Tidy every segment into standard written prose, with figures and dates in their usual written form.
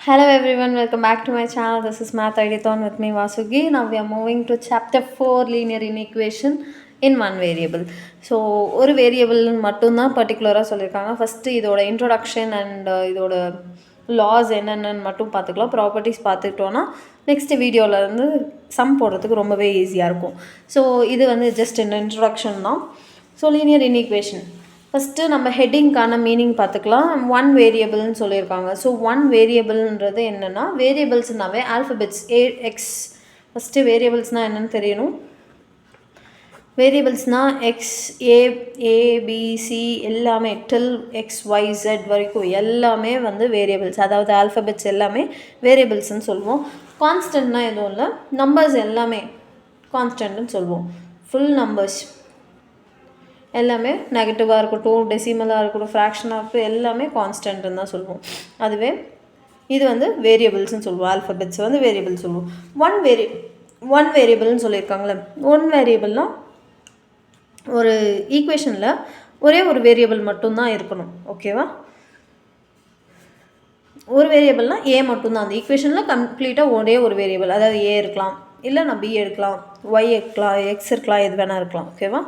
Hello everyone, welcome back to my channel. This is Math Ideathon with me Vasugi. Now we are moving to chapter 4 linear inequation in one variable. So ஒரு variable மட்டும்தான் பர்டிகுலராக சொல்லியிருக்காங்க. First இதோட introduction and இதோட loss என்னென்னு மட்டும் பார்த்துக்கலாம். Properties பார்த்துக்கிட்டோன்னா next வீடியோவில் இருந்து சம் போடுறதுக்கு ரொம்பவே ஈஸியாக இருக்கும். ஸோ இது வந்து ஜஸ்ட் இன்ட்ரொடக்ஷன் தான். ஸோ லீனியர் இன்ஈக்வேஷன் ஃபஸ்ட்டு நம்ம ஹெட்டிங்க்கான மீனிங் பார்த்துக்கலாம். ஒன் வேரியபிள்னு சொல்லியிருக்காங்க. ஸோ ஒன் வேரியபிள்ன்றது என்னென்னா, வேரியபிள்ஸ்னாவே ஆல்ஃபபெட்ஸ் எக்ஸ். ஃபஸ்ட்டு வேரியபிள்ஸ்னால் என்னென்னு தெரியணும். வேரியபிள்ஸ்னால் எக்ஸ், ஏபிசி எல்லாமே டில் எக்ஸ் ஒய் ஜெட் வரைக்கும் எல்லாமே வந்து வேரியபிள்ஸ், அதாவது ஆல்ஃபபெட்ஸ் எல்லாமே வேரியபிள்ஸ்ன்னு சொல்லுவோம். கான்ஸ்டன்ட்னால் எதுவும் இல்லை, நம்பர்ஸ் எல்லாமே கான்ஸ்டன்ட்னு சொல்லுவோம். ஃபுல் நம்பர்ஸ் எல்லாமே நெகட்டிவாக இருக்கட்டும், டெசிமலாக இருக்கட்டும், ஃப்ராக்ஷனாக இருக்கட்டும், எல்லாமே கான்ஸ்டன்ட்னு தான் சொல்லுவோம். அதுவே இது வந்து வேரியபிள்ஸ்னு சொல்லுவோம். ஆல்ஃபபெட்ஸ் வந்து வேரியபிள் சொல்லுவோம். ஒன் வேரியபிள்னு சொல்லியிருக்காங்களே, ஒன் வேரியபிள்னால் ஒரு ஈக்குவேஷனில் ஒரே ஒரு வேரியபிள் மட்டும்தான் இருக்கணும். ஓகேவா? ஒரு வேரியபிள்னால் ஏ மட்டும்தான். அந்த ஈக்குவேஷனில் கம்ப்ளீட்டாக ஒரே ஒரு வேரியபிள், அதாவது ஏ இருக்கலாம், இல்லை நான் பி எடுக்கலாம், ஒய் இருக்கலாம், எக்ஸ் இருக்கலாம், எது வேணால் இருக்கலாம். ஓகேவா?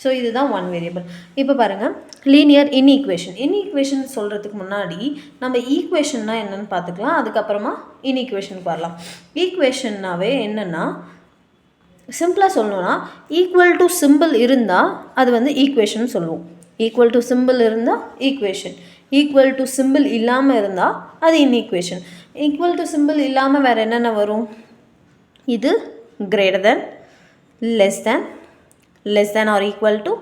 ஸோ இதுதான் ஒன் வேரியபிள். இப்போ பாருங்கள், லீனியர் இன்ஈக்வேஷன் சொல்கிறதுக்கு முன்னாடி நம்ம ஈக்குவேஷன்னா என்னென்னு பார்த்துக்கலாம். அதுக்கப்புறமா இன்ஈக்வேஷனுக்கு வரலாம். ஈக்குவேஷன்னாவே என்னென்னா, சிம்பிளாக சொல்லணும்னா ஈக்குவல் டு சிம்பிள் இருந்தால் அது வந்து ஈக்குவேஷன் சொல்லுவோம். ஈக்குவல் டு சிம்பிள் இருந்தால் ஈக்குவேஷன். ஈக்குவல் டு சிம்பிள் இல்லாமல் இருந்தால் அது இன்ஈக்வேஷன். ஈக்குவல் டு சிம்பிள் இல்லாமல் வேறு என்னென்ன வரும்? இது greater than, less than or equal to,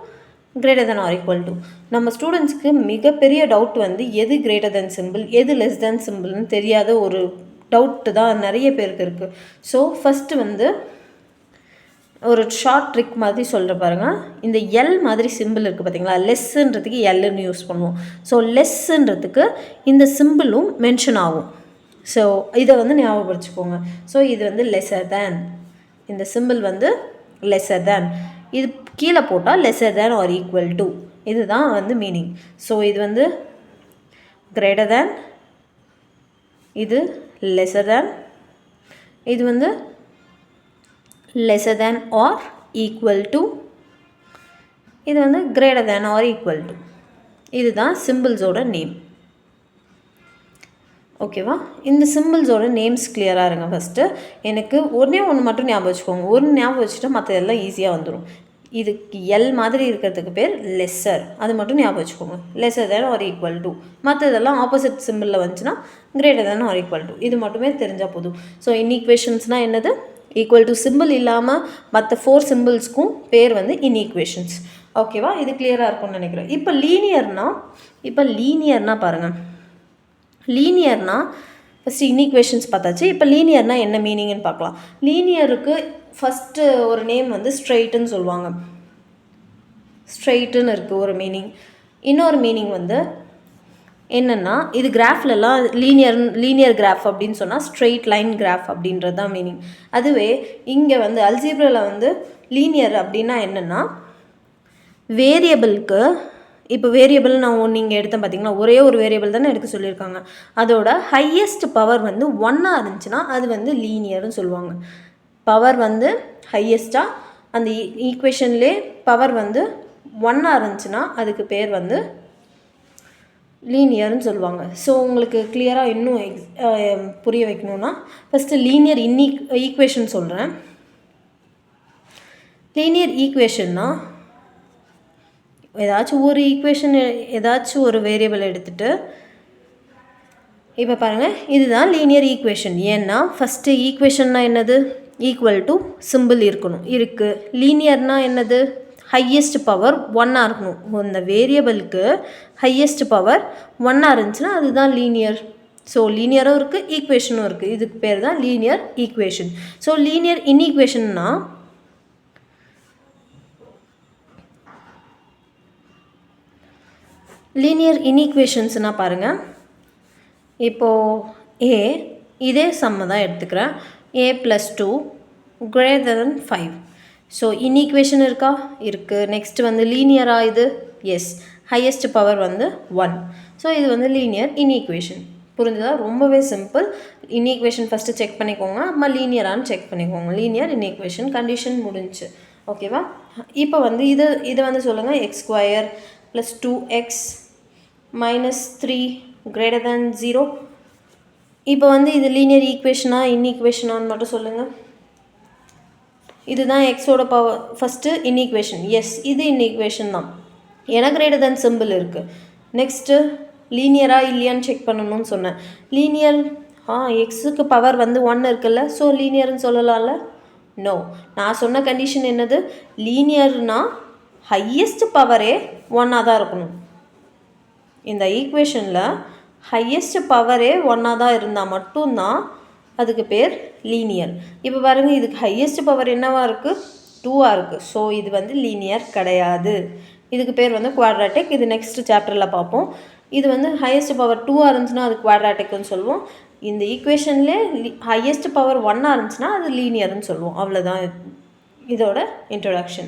greater than or equal to. நம்ம ஸ்டூடெண்ட்ஸ்க்கு மிகப்பெரிய டவுட் வந்து எது கிரேட்டர் தென் சிம்பிள், எது லெஸ் தேன் சிம்பிள்னு தெரியாத ஒரு டவுட்டு தான் நிறைய பேருக்கு இருக்குது. ஸோ ஃபஸ்ட்டு வந்து ஒரு ஷார்ட் ட்ரிக் மாதிரி சொல்கிற பாருங்கள். இந்த எல் மாதிரி சிம்பிள் இருக்குது பார்த்தீங்களா, லெஸ்ஸுன்றதுக்கு எல்லுன்னு யூஸ் பண்ணுவோம். ஸோ லெஸ்ஸுன்றதுக்கு இந்த சிம்பிளும் மென்ஷன் ஆகும். ஸோ இதை வந்து ஞாபகப்படுத்திக்கோங்க. ஸோ இது வந்து லெஸ்ஸர் தேன், இந்த சிம்பிள் வந்து லெஸ்ஸர் தேன். இது கீழே போட்டால் lesser than or equal to, இதுதான் வந்து மீனிங். ஸோ இது வந்து கிரேட்டர் தேன், இது லெஸ்ஸர் தேன், இது வந்து lesser than or equal to, இது வந்து greater than or equal to. இதுதான் சிம்பிள்ஸோட நேம். ஓகேவா? இந்த சிம்பிள்ஸோட நேம்ஸ் கிளியராக இருங்க. ஃபஸ்ட்டு எனக்கு ஒன்றே ஒன்று மட்டும் ஞாபகம் வச்சுக்கோங்க. ஒன்று ஞாபகம் வச்சுட்டா மற்ற எல்லாம் ஈஸியாக வந்துடும். இதுக்கு எல் மாதிரி இருக்கிறதுக்கு பேர் லெஸ்ஸர், அது மட்டும் ஞாபகம் வச்சுக்கோங்க. Lesser than or equal to. மற்றதெல்லாம் ஆப்போசிட் சிம்பிளில் வந்துச்சுன்னா greater than or equal to. இது மட்டுமே தெரிஞ்சால் போதும். ஸோ இன்ஈக்வேஷன்ஸ்னால் என்னது? ஈக்குவல் டு சிம்பிள் இல்லாமல் மற்ற 4 சிம்பிள்ஸ்க்கும் பேர் வந்து இன்ஈக்வேஷன்ஸ். ஓகேவா? இது கிளியராக இருக்கும்னு நினைக்கிறேன். இப்போ லீனியர்னால் பாருங்கள். லீனியர்னால் ஃபஸ்ட்டு இன்ஈக்வேஷன்ஸ் பார்த்தாச்சு. இப்போ லீனியர்னால் என்ன மீனிங்னு பார்க்கலாம். லீனியருக்கு ஃபஸ்ட்டு ஒரு நேம் வந்து ஸ்ட்ரெயிட்டுன்னு சொல்லுவாங்க. ஸ்ட்ரெயிட்டுன்னு இருக்குது ஒரு மீனிங். இன்னொரு மீனிங் வந்து என்னென்னா, இது கிராஃப்லலாம் லீனியர் கிராஃப் அப்படின்னு சொன்னால் ஸ்ட்ரெயிட் லைன் கிராஃப் அப்படின்றது தான் மீனிங். அதுவே இங்கே வந்து அல்ஜீப்ராவில் வந்து லீனியர் அப்படின்னா என்னென்னா, வேரியபிளுக்கு, இப்போ வேரியபிள் நான் நீங்கள் எடுத்தேன் பார்த்தீங்களா, ஒரே ஒரு வேரியபிள் தானே எடுக்க சொல்லியிருக்காங்க. அதோட ஹையஸ்ட் பவர் வந்து 1 இருந்துச்சுன்னா அது வந்து லீனியர்னு சொல்லுவாங்க. பவர் வந்து ஹையஸ்ட்டாக அந்த ஈக்குவேஷன்லே பவர் வந்து 1 இருந்துச்சுன்னா அதுக்கு பேர் வந்து லீனியர்னு சொல்லுவாங்க. ஸோ உங்களுக்கு கிளியராக இன்னும் புரிய வைக்கணுன்னா ஃபஸ்ட்டு லீனியர் ஈக்குவேஷன் சொல்கிறேன். லீனியர் ஈக்குவேஷன்னா ஏதாச்சும் ஒரு ஈக்குவேஷன், ஏதாச்சும் ஒரு வேரியபிள் எடுத்துகிட்டு, இப்போ பாருங்கள், இதுதான் லீனியர் ஈக்குவேஷன். ஏன்னா ஃபஸ்ட்டு ஈக்குவேஷன்னா என்னது? ஈக்குவல் டு சிம்பிள் இருக்கணும், இருக்குது. லீனியர்னால் என்னது? ஹையஸ்ட் பவர் 1 இருக்கணும். அந்த வேரியபிளுக்கு ஹையஸ்ட் பவர் 1 இருந்துச்சுன்னா அதுதான் லீனியர். ஸோ லீனியரும் இருக்குது, ஈக்குவேஷனும் இருக்குது. இதுக்கு பேர் தான் லீனியர் ஈக்குவேஷன். ஸோ லீனியர் இன்ஈக்வேஷன்னா லீனியர் இன்ஈக்வேஷன்ஸ்னால் பாருங்கள், இப்போது இதே சம்மை தான் எடுத்துக்கிறேன். a + 2 greater than 5. ஸோ இன்ஈக்வேஷன் இருக்கா? இருக்குது. நெக்ஸ்ட் வந்து லீனியராக இது? எஸ். ஹையஸ்ட் பவர் வந்து 1. ஸோ இது வந்து லீனியர் இன்ஈக்வேஷன். புரிஞ்சுதா? ரொம்பவே சிம்பிள். இன்ஈக்குவேஷன் ஃபஸ்ட்டு செக் பண்ணிக்கோங்க, அப்புறமா லீனியரானு செக் பண்ணிக்கோங்க. லீனியர் இன்ஈக்குவேஷன் கண்டிஷன் முடிஞ்சு. ஓகேவா? இப்போ வந்து இதை வந்து சொல்லுங்கள். x² + 2x - 3 > 0. இப்போ வந்து இது லீனியர் ஈக்குவேஷனா இன்ஈக்குவேஷனான்னு மட்டும் சொல்லுங்கள். இதுதான் எக்ஸோட பவர். ஃபஸ்ட்டு இன்ஈக்குவேஷன். எஸ், இது இன்ஈக்குவேஷன் தான். ஏன்னா > சிம்பிள் இருக்குது. நெக்ஸ்ட்டு லீனியரா இல்லையான்னு செக் பண்ணணும்னு சொன்னேன். லீனியர் எக்ஸுக்கு பவர் வந்து 1 இருக்குல்ல, ஸோ லீனியர்னு சொல்லலாம்ல. நோ, நான் சொன்ன கண்டிஷன் என்னது? லீனியர்னா ஹையஸ்ட் பவரே 1ஆக தான் இருக்கணும். இந்த ஈக்குவேஷனில் ஹையஸ்ட் பவரே 1ஆக தான் இருந்தால் மட்டும்தான் அதுக்கு பேர் லீனியர். இப்போ பாருங்கள், இதுக்கு ஹையஸ்ட் பவர் என்னவா இருக்குது? 2ஆக இருக்குது. ஸோ இது வந்து லீனியர் கிடையாது. இதுக்கு பேர் வந்து குவாட்ராட்டிக். இது நெக்ஸ்ட் சாப்டரில் பார்ப்போம். இது வந்து ஹையஸ்ட் பவர் 2ஆக இருந்துச்சுன்னா அது குவாட்ராட்டிக்னு சொல்லுவோம். இந்த ஈக்குவேஷன்லேயே ஹையஸ்ட் பவர் 1ஆக இருந்துச்சுன்னா அது லீனியர்னு சொல்லுவோம். அவ்வளோதான் இதோட இன்ட்ரொடக்ஷன்.